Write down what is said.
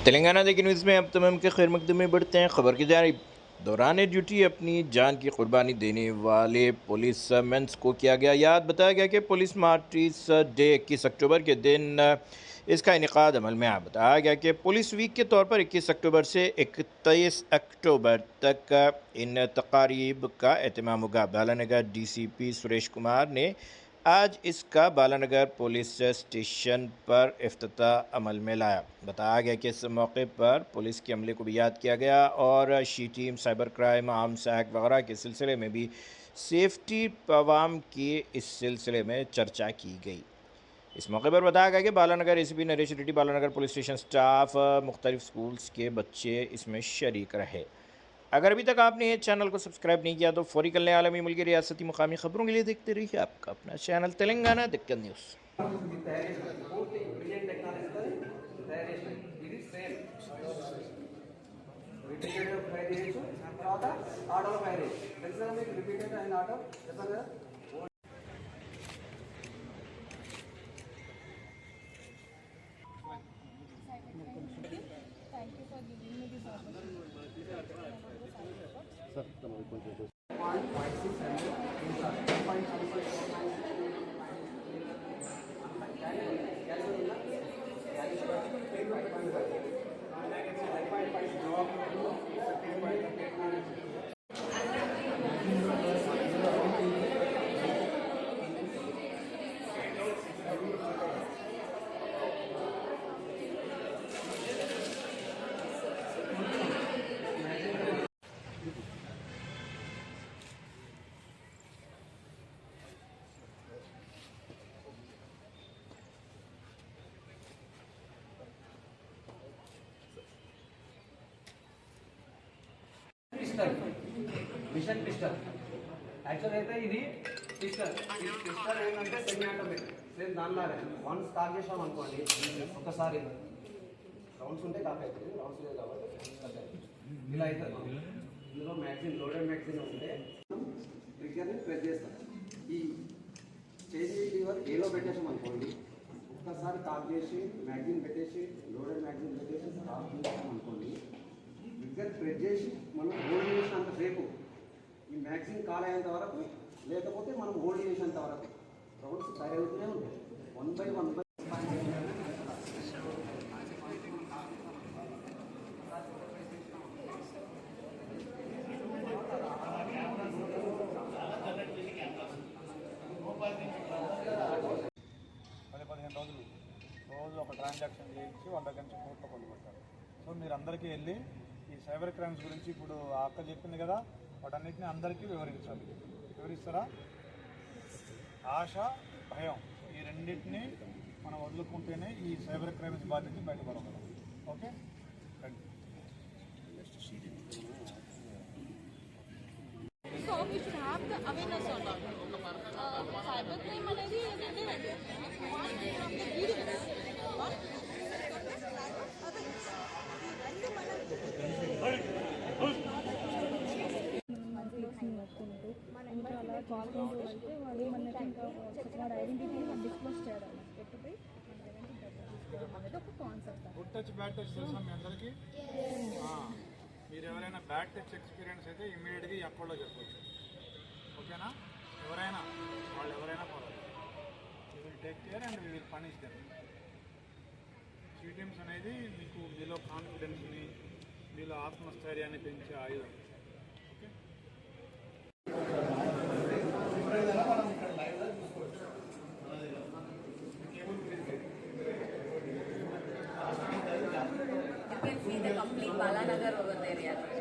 तेलंगाना देखी न्यूज़ में अब तमाम के खैर मकदम में बढ़ते हैं। खबर की जानिब दौरान ड्यूटी अपनी जान की कुर्बानी देने वाले पुलिस मेंस को किया गया याद। बताया गया कि पुलिस मार्टिस डे 21 अक्टूबर के दिन इसका इनेकाद अमल में आया। बताया गया कि पुलिस वीक के तौर पर 21 अक्टूबर से 31 अक्टूबर तक इन तकारीब का एहतमाम होगा। बालानगर DCP सुरेश कुमार ने आज इसका बालानगर पुलिस स्टेशन पर इफ्तिताह अमल में लाया। बताया गया कि इस मौके पर पुलिस के अमले को भी याद किया गया और she team, cyber crime, arms act वगैरह के सिलसिले में भी सेफ्टी प्रोग्राम की इस सिलसिले में चर्चा की गई। इस मौके पर बताया गया कि Balanagar ACP Naresh Reddy, Balanagar police station staff, मुख्तलिफ स्कूल्स के बच्चे इसमें शरीक रहे। अगर अभी तक आपने ये चैनल को सब्सक्राइब नहीं किया तो फौरी कर लें। आलमी, मुल्की, रियासती, मुकामी खबरों के लिए देखते रहिए आपका अपना चैनल तेलंगाना दिक्कत news. Thank you for giving me this opportunity. Mission pistol actual అయితే ఇది పిస్టల్ ఏంటంటే సెమీ ఆటోమేటిక్ సేమ్ దానిలాగే వన్స్ స్టార్ట్ చేసాం అనుకోండి ఒకసారి రౌండ్స్ ఉంటే కాఫీ అవుతుంది, రౌండ్స్ లేదు కాబట్టి ఇలా అవుతుంది. ఇందులో మ్యాగ్జిన్ లోడెడ్ మ్యాగ్జిన్ ఉంటే ట్రిగ్గర్ని ప్రెస్ చేస్తాం. ఈ చేసి లివర్ ఏలో పెట్టేసాం అనుకోండి, ఒక్కసారి కాఫ్ చేసి మ్యాగ్జిన్ పెట్టేసి లోడెడ్ మ్యాగ్జిన్ పెట్టేసి కాఫ్ చేసాం అనుకోండి, ట్రిగ్గర్ ప్రెస్ చేసి మనం హోల్డ్ చేసినంతసేపు ఈ మ్యాగ్జిన్ కాల్ అయ్యేంత వరకు, లేకపోతే మనం హోల్డ్ చేసేంత వరకు రౌండ్స్ తయారవుతూనే ఉంటాయి. 1 by 1 15 రోజులు రోజు ఒక ట్రాన్సాక్షన్ చేయించి వాళ్ళ దగ్గర నుంచి కోర్టులో కొట్టుకుంటారు. సో మీరు అందరికీ వెళ్ళి ఈ సైబర్ క్రైమ్స్ గురించి ఇప్పుడు ఆ అక్క చెప్పింది కదా, వాటన్నిటిని అందరికీ వివరించాలి. వివరిస్తారా? ఆశ, భయం, ఈ రెండింటిని మనం వదులుకుంటేనే ఈ సైబర్ క్రైమ్స్ బాధ నుంచి బయటపడగలం. Okay, So we should have the awareness on that. Cyber crime అనేది ఏంటంటే one from the videos. ఇంకా అలా చేసుకుంటూ వెళ్తే వాళ్ళు మనకి ఇంకా వాడి ఐడెంటిటీని డిస్క్లోజ్ చేయడం పెట్టుపోయి అనేది ఒక concept. Good touch, bad touch తెలుసా మీ అందరికీ? మీరు ఎవరైనా బ్యాడ్ టచ్ ఎక్స్పీరియన్స్ అయితే ఇమ్మీడియట్గా ఈ అకౌంట్లో చెప్పవచ్చు. ఓకేనా? ఎవరైనా వాళ్ళు ఎవరైనా పర్వాలేదు. You will take care and we will punish them. CTMs అనేది మీకు మీలో కాన్ఫిడెన్స్ని, మీలో ఆత్మస్థైర్యాన్ని పెంచే ఆయుధం. Okay, You can see the complete Balanagar over there, yeah.